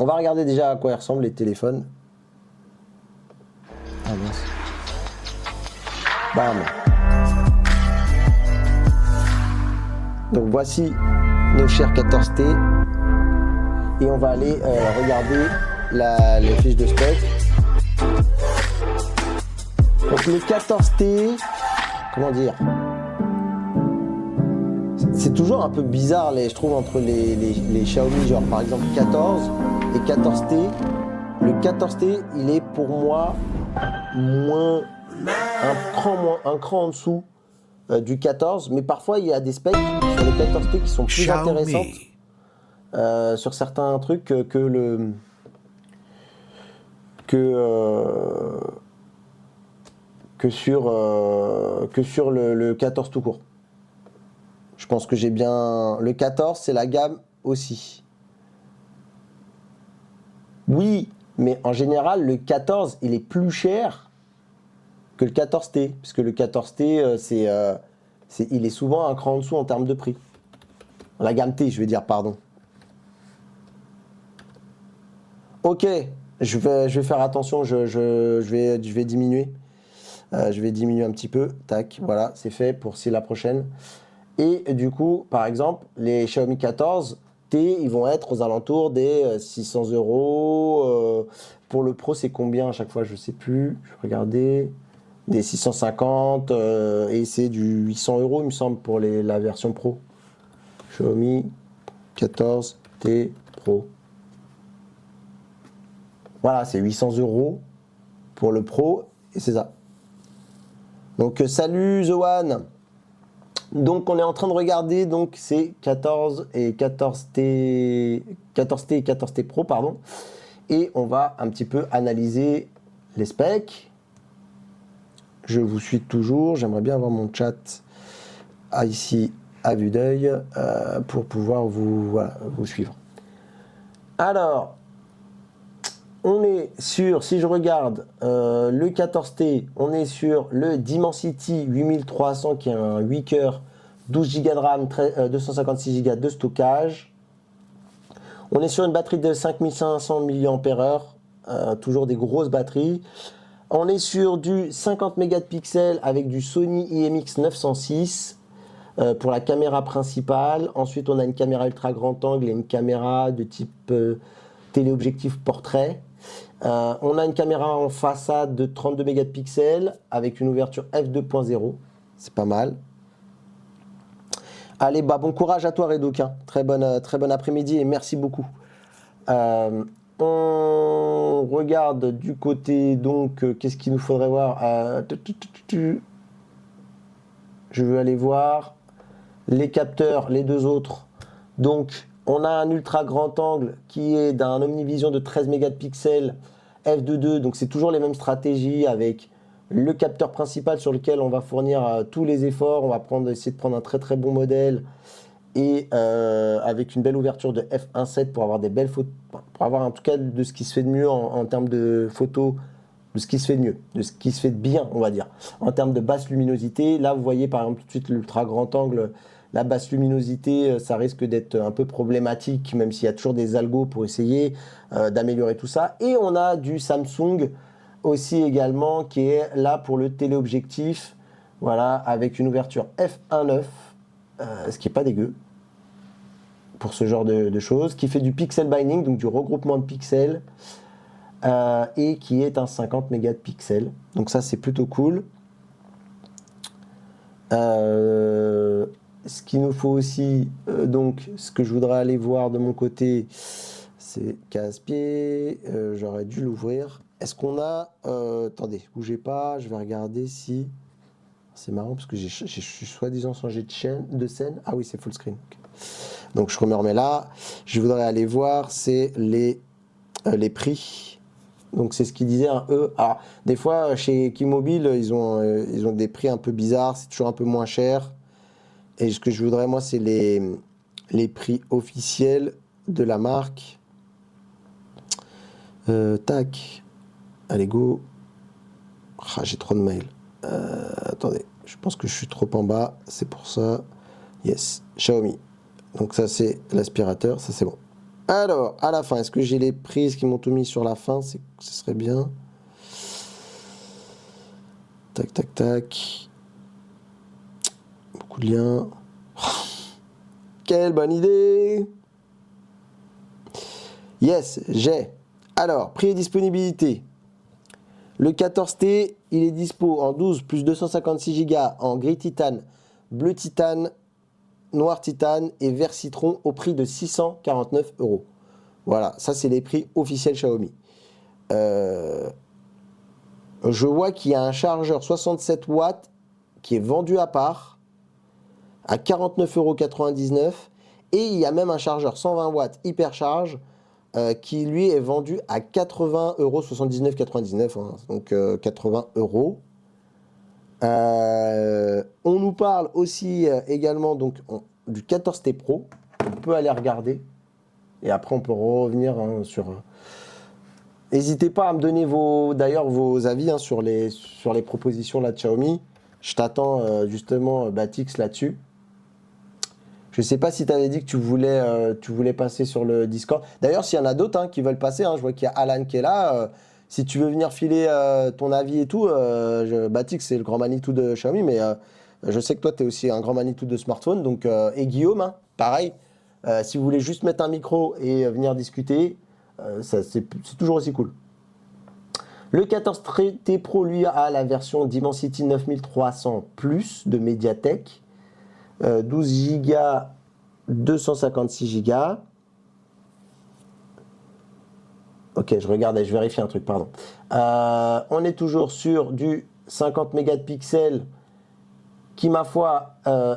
On va regarder déjà à quoi ils ressemblent les téléphones. Ah mince. Bam. Donc voici nos chers 14T. Et on va aller regarder les fiches de spec. Donc le 14T, comment dire, c'est toujours un peu bizarre, je trouve, entre les Xiaomi, genre par exemple 14 et 14T. Le 14T, il est pour moi moins, un cran en dessous du 14, mais parfois il y a des specs sur le 14T qui sont plus Xiaomi. intéressantes sur certains trucs que sur le 14 tout court. Je pense que j'ai bien... Le 14, c'est la gamme aussi. Oui, mais en général, le 14, il est plus cher que le 14T. Parce que le 14T, il est souvent un cran en dessous en termes de prix. La gamme T, je veux dire, pardon. Ok, je vais faire attention, je vais diminuer. Je vais diminuer un petit peu. Tac, voilà, c'est fait pour c'est la prochaine. Et du coup, par exemple, les Xiaomi 14T, ils vont être aux alentours des 600 €. Pour le Pro, c'est combien à chaque fois? Je ne sais plus. Je vais regarder. Des 650 et c'est du 800 €, il me semble, pour la version Pro. Xiaomi 14T Pro. Voilà, c'est 800 € pour le Pro et c'est ça. Donc, salut The One. Donc, on est en train de regarder donc ces 14 et 14T et 14T Pro, pardon. Et on va un petit peu analyser les specs. Je vous suis toujours. J'aimerais bien avoir mon chat ici à vue d'œil pour pouvoir vous suivre. Alors, on est sur, si je regarde le 14T, on est sur le Dimensity 8300 qui est un 8 cœurs, 12 Go de RAM, 256 Go de stockage. On est sur une batterie de 5500 mAh, toujours des grosses batteries. On est sur du 50 mégapixels avec du Sony IMX 906 pour la caméra principale. Ensuite, on a une caméra ultra grand angle et une caméra de type téléobjectif portrait. On a une caméra en façade de 32 mégapixels avec une ouverture f2.0. C'est pas mal. Allez, bah, bon courage à toi, Redoc. Très bon après-midi et merci beaucoup. On regarde du côté, donc, qu'est-ce qu'il nous faudrait voir? Je veux aller voir les capteurs, les deux autres. Donc, on a un ultra grand angle qui est d'un Omnivision de 13 mégapixels f2.2. Donc, c'est toujours les mêmes stratégies avec le capteur principal sur lequel on va fournir tous les efforts. On va essayer de prendre un très très bon modèle et avec une belle ouverture de f1.7 pour avoir des belles photos, pour avoir en tout cas de ce qui se fait de mieux en termes de photos, de ce qui se fait de mieux, de ce qui se fait de bien, on va dire. En termes de basse luminosité, là vous voyez par exemple tout de suite l'ultra grand angle, la basse luminosité, ça risque d'être un peu problématique, même s'il y a toujours des algos pour essayer d'améliorer tout ça. Et on a du Samsung aussi également qui est là pour le téléobjectif, voilà, avec une ouverture f1.9, ce qui n'est pas dégueu pour ce genre de choses, qui fait du pixel binding, donc du regroupement de pixels, et qui est un 50 mégapixels. Donc ça, c'est plutôt cool. Ce qu'il nous faut aussi, donc, ce que je voudrais aller voir de mon côté, c'est casse-pied. J'aurais dû l'ouvrir. Est-ce qu'on a... attendez, bougez pas, je vais regarder si... C'est marrant parce que j'ai soi-disant changé de scène. Ah oui, c'est full screen. Okay. Donc je me remets là. Je voudrais aller voir, c'est les prix. Donc c'est ce qu'ils disaient. Eux. Alors des fois chez Q-Mobile, ils ont des prix un peu bizarres. C'est toujours un peu moins cher. Et ce que je voudrais moi, c'est les prix officiels de la marque. Tac. Allez go. Ah, j'ai trop de mails. Attendez, je pense que je suis trop en bas, c'est pour ça. Yes, Xiaomi. Donc ça c'est l'aspirateur, ça c'est bon. Alors, à la fin, est-ce que j'ai les prises qui m'ont tout mis sur la fin? Ce serait bien. Tac, tac, tac. Beaucoup de liens. Quelle bonne idée! Yes, j'ai. Alors, prix et disponibilité. Le 14T, il est dispo en 12 plus 256 Go en gris titane, bleu titane, noir titane et vert citron au prix de 649 €. Voilà, ça c'est les prix officiels Xiaomi. Je vois qu'il y a un chargeur 67 watts qui est vendu à part à 49,99 € et il y a même un chargeur 120 watts hypercharge qui lui est vendu à 80,79 €, hein, donc 80 €. On nous parle aussi également donc, du 14T Pro. On peut aller regarder. Et après, on peut revenir sur... N'hésitez pas à me donner d'ailleurs vos avis sur les propositions là, de Xiaomi. Je t'attends justement, Batix, là-dessus. Je ne sais pas si tu avais dit que tu voulais passer sur le Discord. D'ailleurs, s'il y en a d'autres qui veulent passer, je vois qu'il y a Alan qui est là. Si tu veux venir filer ton avis et tout, Batix, c'est le grand Manitou de Xiaomi, mais je sais que toi, tu es aussi un grand Manitou de smartphone. Donc, et Guillaume, pareil. Si vous voulez juste mettre un micro et venir discuter, c'est toujours aussi cool. Le 14T Pro, lui, a la version Dimensity 9300 Plus de Mediatek. 12 Go, 256 Go. Ok, je vérifie un truc, pardon. On est toujours sur du 50 mégapixels qui, ma foi,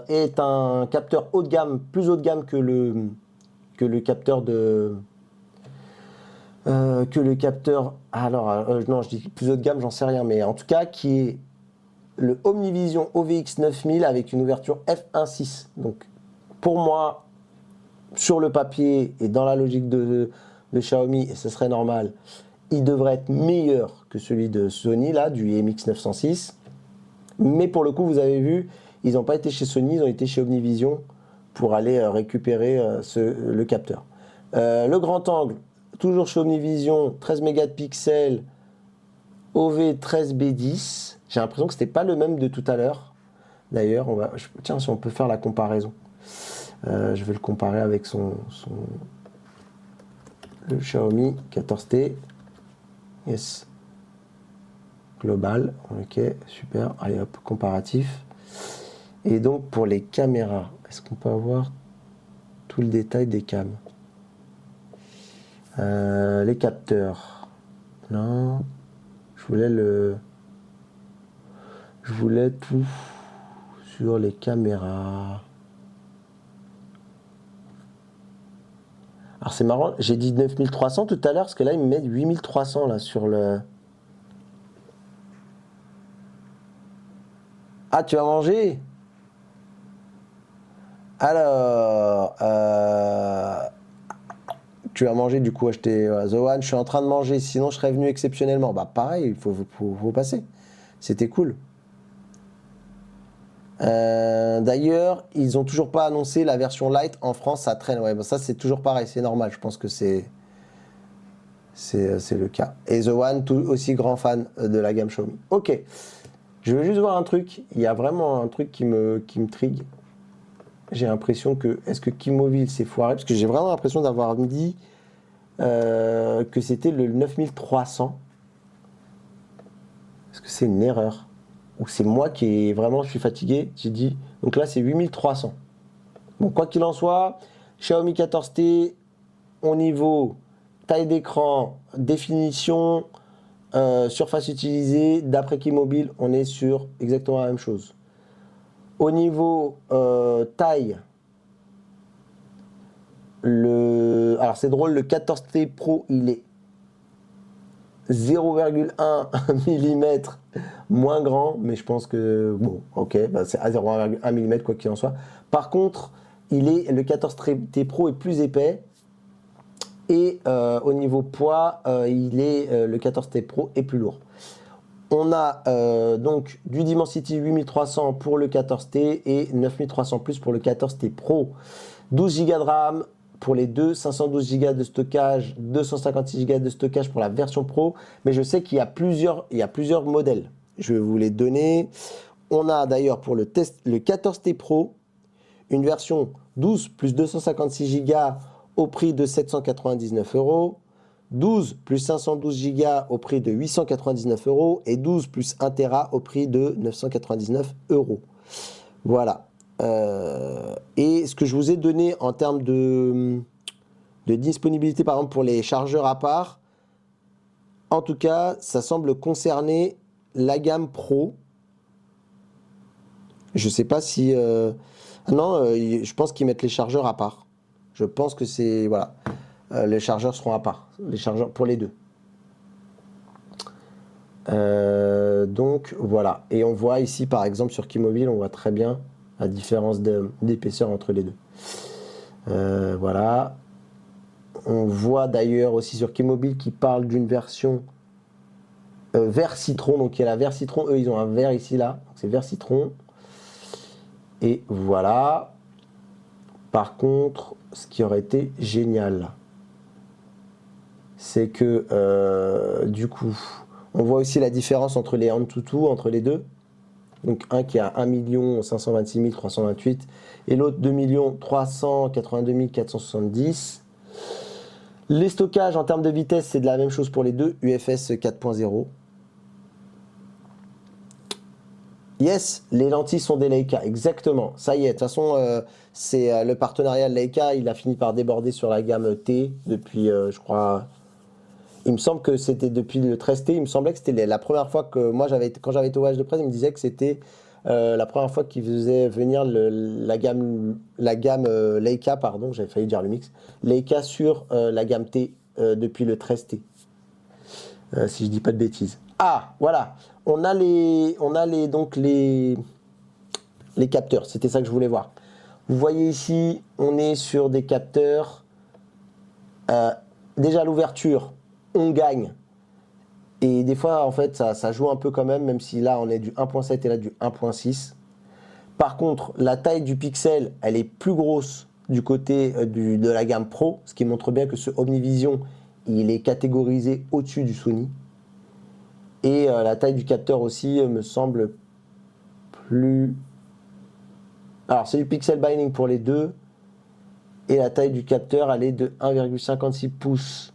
est un capteur haut de gamme, plus haut de gamme que le capteur de... non, je dis plus haut de gamme, j'en sais rien, mais en tout cas, qui est le Omnivision OVX 9000 avec une ouverture f1.6. Donc, pour moi, sur le papier et dans la logique de Xiaomi, et ce serait normal, il devrait être meilleur que celui de Sony, là, du MX 906. Mais pour le coup, vous avez vu, ils n'ont pas été chez Sony, ils ont été chez Omnivision pour aller récupérer le capteur. Le grand angle, toujours chez Omnivision, 13 mégapixels, OV 13B10. J'ai l'impression que ce n'était pas le même de tout à l'heure. D'ailleurs, tiens, si on peut faire la comparaison. Je vais le comparer avec le Xiaomi 14T. Yes. Global. Ok, super. Allez hop, comparatif. Et donc, pour les caméras, est-ce qu'on peut avoir tout le détail des cams? Les capteurs. Non. Je voulais tout sur les caméras. Alors c'est marrant, j'ai dit 9300 tout à l'heure, parce que là, il me met 8300 là sur le... Ah, tu vas manger? Alors... Tu vas manger, du coup, acheter The One. Je suis en train de manger, sinon je serais venu exceptionnellement. Bah pareil, il faut passer. C'était cool. D'ailleurs, ils n'ont toujours pas annoncé la version light en France, ça traîne. Ouais, bah ça c'est toujours pareil, c'est normal. Je pense que c'est le cas. Et The One, tout aussi grand fan de la gamme Xiaomi. Ok, je veux juste voir un truc. Il y a vraiment un truc qui me trigue. J'ai l'impression que est-ce que Kimobile s'est foiré, parce que j'ai vraiment l'impression d'avoir dit que c'était le 9300. Est-ce que c'est une erreur? Ou c'est moi qui je suis fatigué, j'ai dit, donc là c'est 8300. Bon, quoi qu'il en soit, Xiaomi 14T, au niveau taille d'écran, définition, surface utilisée, d'après Kimobile, on est sur exactement la même chose. Au niveau taille, alors c'est drôle, le 14T Pro, il est 0,1 mm moins grand, mais je pense que, bon, ok, bah c'est à 0,1 mm quoi qu'il en soit. Par contre, le 14T Pro est plus épais, et au niveau poids, le 14T Pro est plus lourd. On a donc du Dimensity 8300 pour le 14T et 9300 plus pour le 14T Pro. 12 Go de RAM, pour les deux, 512 Go de stockage, 256 Go de stockage pour la version Pro, mais je sais qu'il y a plusieurs modèles. Je vais vous les donner. On a d'ailleurs pour le 14T Pro, une version 12 plus 256 Go au prix de 799 €, 12 plus 512 Go au prix de 899 € et 12 plus 1 Tera au prix de 999 €. Voilà. Et ce que je vous ai donné en termes de disponibilité, par exemple pour les chargeurs à part, en tout cas, ça semble concerner la gamme Pro. Je sais pas si... non, je pense qu'ils mettent les chargeurs à part. Je pense que c'est... Voilà. Les chargeurs seront à part. Les chargeurs pour les deux. Donc, voilà. Et on voit ici, par exemple, sur Keymobile, on voit très bien la différence d'épaisseur entre les deux. Voilà. On voit d'ailleurs aussi sur Keymobile qui parle d'une version vert citron. Donc, il y a la vert citron. Eux, ils ont un vert ici, là. Donc, c'est vert citron. Et voilà. Par contre, ce qui aurait été génial, c'est que du coup, on voit aussi la différence entre les Antutu, entre les deux. Donc un qui a 1 526 328 et l'autre 2 382 470. Les stockages en termes de vitesse, c'est de la même chose pour les deux, UFS 4.0. Yes, les lentilles sont des Leica, exactement. Ça y est, de toute façon, c'est le partenariat Leica, il a fini par déborder sur la gamme T depuis, je crois, il me semble que c'était depuis le 13T, il me semblait que c'était la première fois que moi, quand j'avais été au voyage de presse, il me disait que c'était la première fois qu'il faisait venir la gamme Leica, pardon, j'avais failli dire le mix, Leica sur la gamme T depuis le 13T, si je dis pas de bêtises. Ah, voilà. On a donc les capteurs. C'était ça que je voulais voir. Vous voyez ici, on est sur des capteurs. Déjà l'ouverture, on gagne. Et des fois, en fait, ça joue un peu quand même si là, on est du 1.7 et là, du 1.6. Par contre, la taille du pixel, elle est plus grosse du côté de la gamme Pro, ce qui montre bien que ce OmniVision, il est catégorisé au-dessus du Sony. Et la taille du capteur aussi me semble plus... Alors, c'est du pixel binding pour les deux. Et la taille du capteur, elle est de 1,56 pouces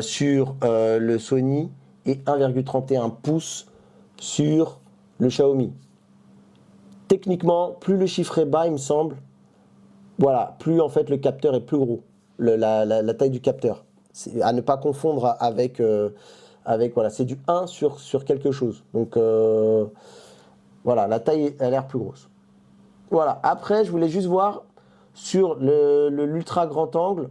sur le Sony et 1,31 pouces sur le Xiaomi. Techniquement, plus le chiffre est bas, il me semble, voilà, plus en fait le capteur est plus gros, la taille du capteur. C'est à ne pas confondre avec voilà, c'est du 1 sur quelque chose. Donc voilà, la taille a l'air plus grosse. Voilà, après je voulais juste voir sur l'ultra grand angle,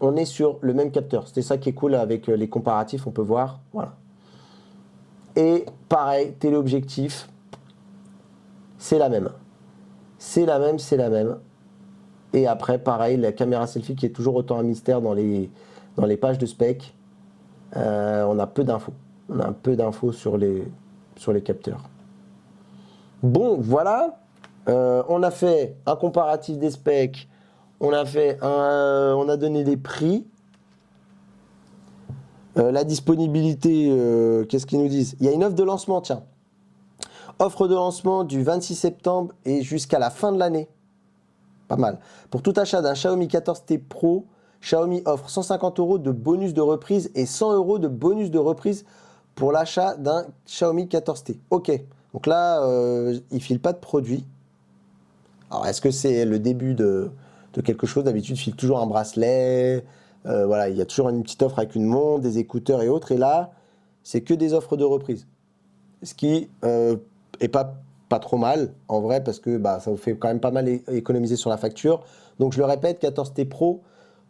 on est sur le même capteur. C'était ça qui est cool avec les comparatifs, on peut voir. Voilà. Et pareil, téléobjectif, c'est la même. C'est la même. Et après, pareil, la caméra selfie qui est toujours autant un mystère dans les pages de spec. On a peu d'infos. On a un peu d'infos sur les capteurs. Bon, voilà. On a fait un comparatif des specs. On a donné des prix. La disponibilité, qu'est-ce qu'ils nous disent? Il y a une offre de lancement, tiens. Offre de lancement du 26 septembre et jusqu'à la fin de l'année. Pas mal. Pour tout achat d'un Xiaomi 14T Pro, Xiaomi offre 150 € de bonus de reprise et 100 € de bonus de reprise pour l'achat d'un Xiaomi 14T. Ok. Donc là, ils ne filent pas de produit. Alors, est-ce que c'est le début de quelque chose? D'habitude, ils filent toujours un bracelet. Voilà, il y a toujours une petite offre avec une montre, des écouteurs et autres. Et là, c'est que des offres de reprise. Ce qui est pas trop mal, en vrai, parce que ça vous fait quand même pas mal économiser sur la facture. Donc, je le répète, 14T Pro,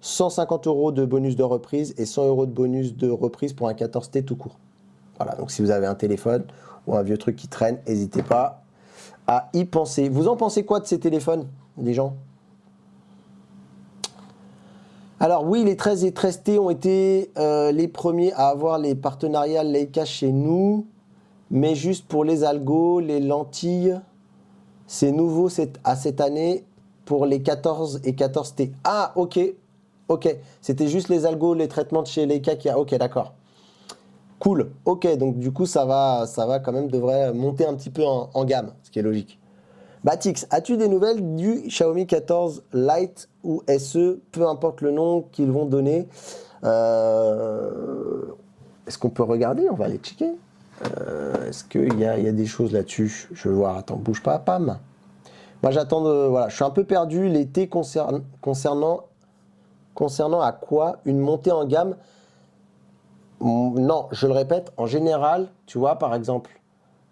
150 € de bonus de reprise et 100 € de bonus de reprise pour un 14T tout court. Voilà, donc si vous avez un téléphone ou un vieux truc qui traîne, n'hésitez pas à y penser. Vous en pensez quoi de ces téléphones, les gens? Alors oui, les 13 et 13T ont été les premiers à avoir les partenariats Leica chez nous, mais juste pour les algos, les lentilles, c'est nouveau à cette année. pour les 14 et 14T. Ah, ok. Ok. C'était juste les algos, les traitements de chez Leica qui a. Ok, d'accord. Cool. Ok, donc du coup, ça va quand même, devrait monter un petit peu en gamme, ce qui est logique. Batix, as-tu des nouvelles du Xiaomi 14 Lite ou SE, peu importe le nom qu'ils vont donner? Est-ce qu'on peut regarder? On va aller checker. Est-ce qu'il y a des choses là-dessus? Je vais voir. Attends, bouge pas, pam. Moi, j'attends de. Voilà, je suis un peu perdu. L'été concernant à quoi? Une montée en gamme? Non, je le répète, en général, tu vois, par exemple,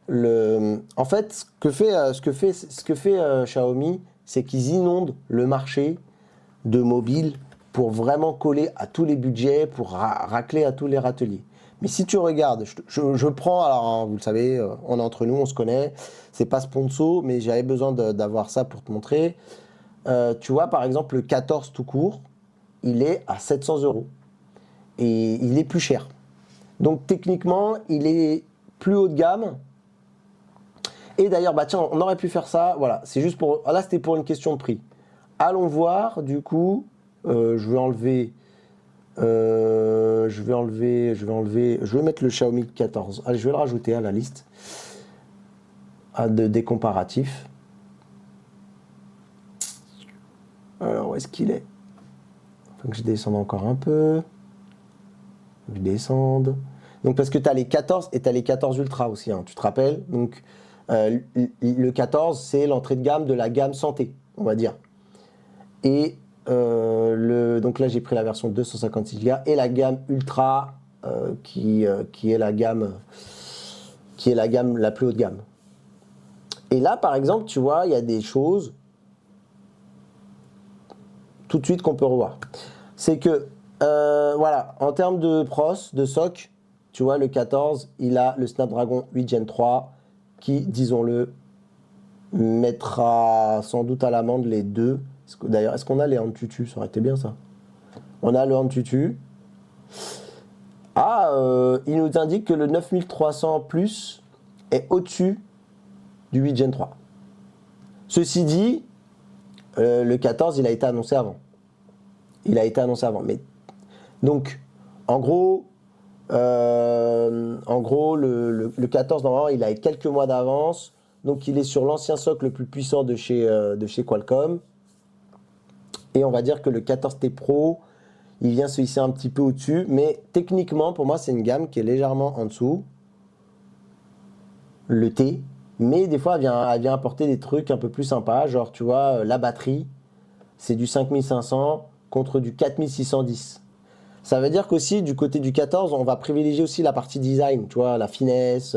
en fait, ce que fait Xiaomi, c'est qu'ils inondent le marché de mobile pour vraiment coller à tous les budgets, pour racler à tous les râteliers. Mais si tu regardes, je prends, alors hein, vous le savez, on est entre nous, on se connaît, c'est pas sponsor, mais j'avais besoin d'avoir ça pour te montrer. Tu vois, par exemple, le 14 tout court, il est à 700 euros. Et il est plus cher. Donc techniquement, il est plus haut de gamme. Et d'ailleurs, bah tiens, on aurait pu faire ça. Voilà, c'est juste pour. Là, c'était pour une question de prix. Allons voir. Du coup, je vais enlever. Je vais mettre le Xiaomi 14. Allez, je vais le rajouter à la liste des comparatifs. Alors, où est-ce qu'il est? Faut que je descende encore un peu. Je descende. Donc, parce que tu as les 14 et tu as les 14 Ultra aussi, hein, tu te rappelles? Donc, le 14, c'est l'entrée de gamme de la gamme santé, on va dire. Et donc là, j'ai pris la version 256 Go et la gamme Ultra, qui est la gamme la plus haut de gamme. Et là, par exemple, tu vois, il y a des choses tout de suite qu'on peut revoir. C'est que, voilà, en termes de pros, de SoC, tu vois, le 14, il a le Snapdragon 8 Gen 3 qui, disons-le, mettra sans doute à l'amende les deux. D'ailleurs, est-ce qu'on a les Antutu? Ça aurait été bien ça. On a le Antutu. Ah, il nous indique que le 9300 Plus est au-dessus du 8 Gen 3. Ceci dit, le 14, il a été annoncé avant. Mais, donc, en gros, le 14, normalement, il a quelques mois d'avance. Donc, il est sur l'ancien socle le plus puissant de chez Qualcomm. Et on va dire que le 14T Pro, il vient se hisser un petit peu au-dessus. Mais techniquement, pour moi, c'est une gamme qui est légèrement en dessous. Le T. Mais des fois, elle vient apporter des trucs un peu plus sympas. Genre, tu vois, la batterie, c'est du 5500 contre du 4610. Ça veut dire qu'aussi, du côté du 14, on va privilégier aussi la partie design. Tu vois, la finesse,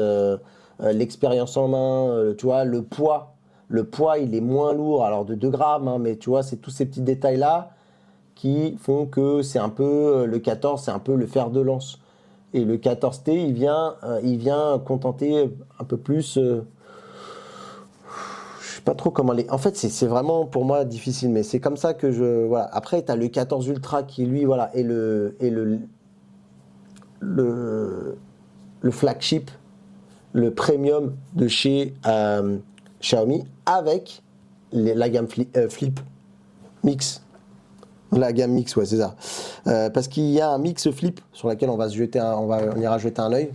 l'expérience en main, tu vois, le poids. Le poids, il est moins lourd, alors de 2 grammes, hein, mais tu vois, c'est tous ces petits détails-là qui font que c'est un peu, le 14, c'est un peu le fer de lance. Et le 14T, il vient contenter un peu plus. Je sais pas trop comment les. En fait, c'est vraiment pour moi difficile, mais c'est comme ça que je. Voilà. Après, tu as le 14 Ultra qui, lui, voilà, est le flagship, le premium de chez Xiaomi avec la gamme Flip Mix. La gamme Mix, ouais, c'est ça. Parce qu'il y a un Mix Flip sur lequel on ira jeter un œil.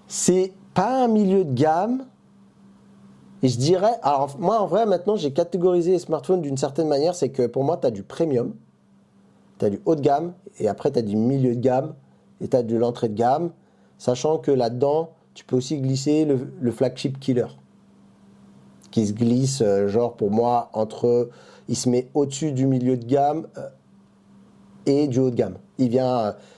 C'est pas un milieu de gamme. Et je dirais, alors moi en vrai maintenant j'ai catégorisé les smartphones d'une certaine manière, c'est que pour moi tu as du premium, tu as du haut de gamme, et après tu as du milieu de gamme, et tu as de l'entrée de gamme, sachant que là-dedans tu peux aussi glisser le flagship killer, qui se glisse genre pour moi il se met au-dessus du milieu de gamme et du haut de gamme.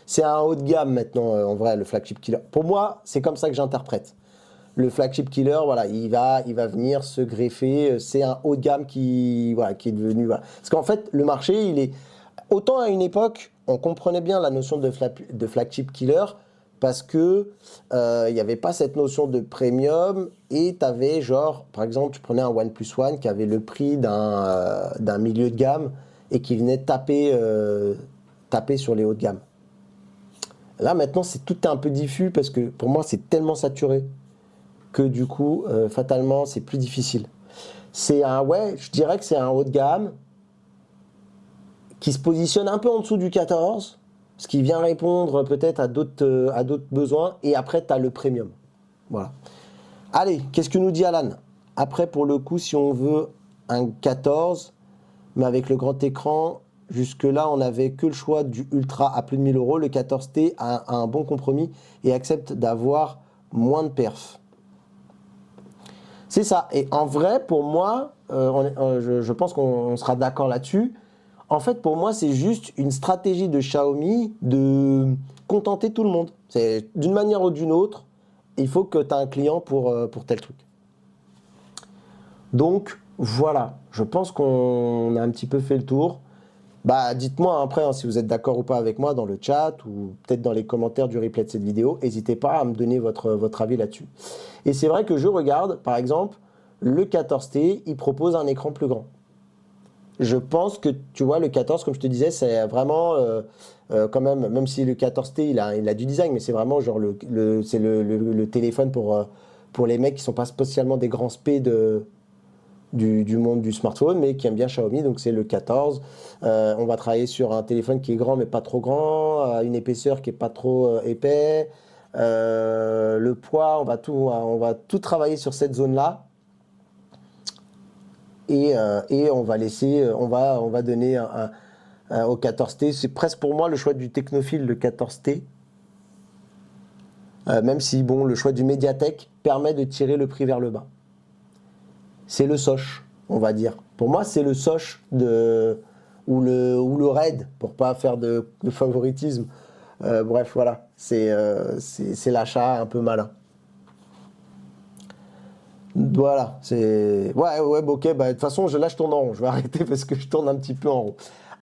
C'est un haut de gamme maintenant en vrai le flagship killer. Pour moi c'est comme ça que j'interprète. Le flagship killer, voilà, il va venir se greffer. C'est un haut de gamme qui est devenu. Voilà. Parce qu'en fait, le marché, il est. Autant à une époque, on comprenait bien la notion de flagship killer parce que il n'y avait pas cette notion de premium et tu avais, genre, par exemple, tu prenais un OnePlus One qui avait le prix d'un milieu de gamme et qui venait taper sur les hauts de gamme. Là, maintenant, tout est un peu diffus parce que pour moi, c'est tellement saturé que du coup, fatalement, c'est plus difficile. C'est un, ouais, je dirais que c'est un haut de gamme qui se positionne un peu en dessous du 14, ce qui vient répondre peut-être à d'autres besoins. Et après, tu as le premium. Voilà. Allez, qu'est-ce que nous dit Alan? Après, pour le coup, si on veut un 14, mais avec le grand écran, jusque-là, on n'avait que le choix du Ultra à plus de 1000 euros. Le 14T a un bon compromis et accepte d'avoir moins de perf. C'est ça. Et en vrai, pour moi, je pense qu'on sera d'accord là-dessus. En fait, pour moi, c'est juste une stratégie de Xiaomi de contenter tout le monde. C'est d'une manière ou d'une autre, il faut que tu aies un client pour tel truc. Donc, voilà. Je pense qu'on a un petit peu fait le tour. Bah, dites-moi après si vous êtes d'accord ou pas avec moi dans le chat ou peut-être dans les commentaires du replay de cette vidéo. N'hésitez pas à me donner votre avis là-dessus. Et c'est vrai que je regarde, par exemple, le 14T, il propose un écran plus grand. Je pense que, tu vois, le 14, comme je te disais, c'est vraiment, quand même si le 14T, il a du design, mais c'est vraiment genre c'est le téléphone pour les mecs qui sont pas spécialement des grands spé du monde du smartphone, mais qui aiment bien Xiaomi, donc c'est le 14. On va travailler sur un téléphone qui est grand, mais pas trop grand, à une épaisseur qui est pas trop épais. Le poids, on va tout travailler sur cette zone-là. Et on va laisser, on va donner au 14T. C'est presque pour moi le choix du technophile, le 14T. Même si bon, le choix du Mediatek permet de tirer le prix vers le bas. C'est le Soch, on va dire. Pour moi, c'est le Soch ou le Red, pour pas faire de favoritisme. Bref, voilà, c'est l'achat un peu malin. Voilà, c'est... Ouais, bon, ok, bah, de toute façon, là, je tourne en rond. Je vais arrêter parce que je tourne un petit peu en rond.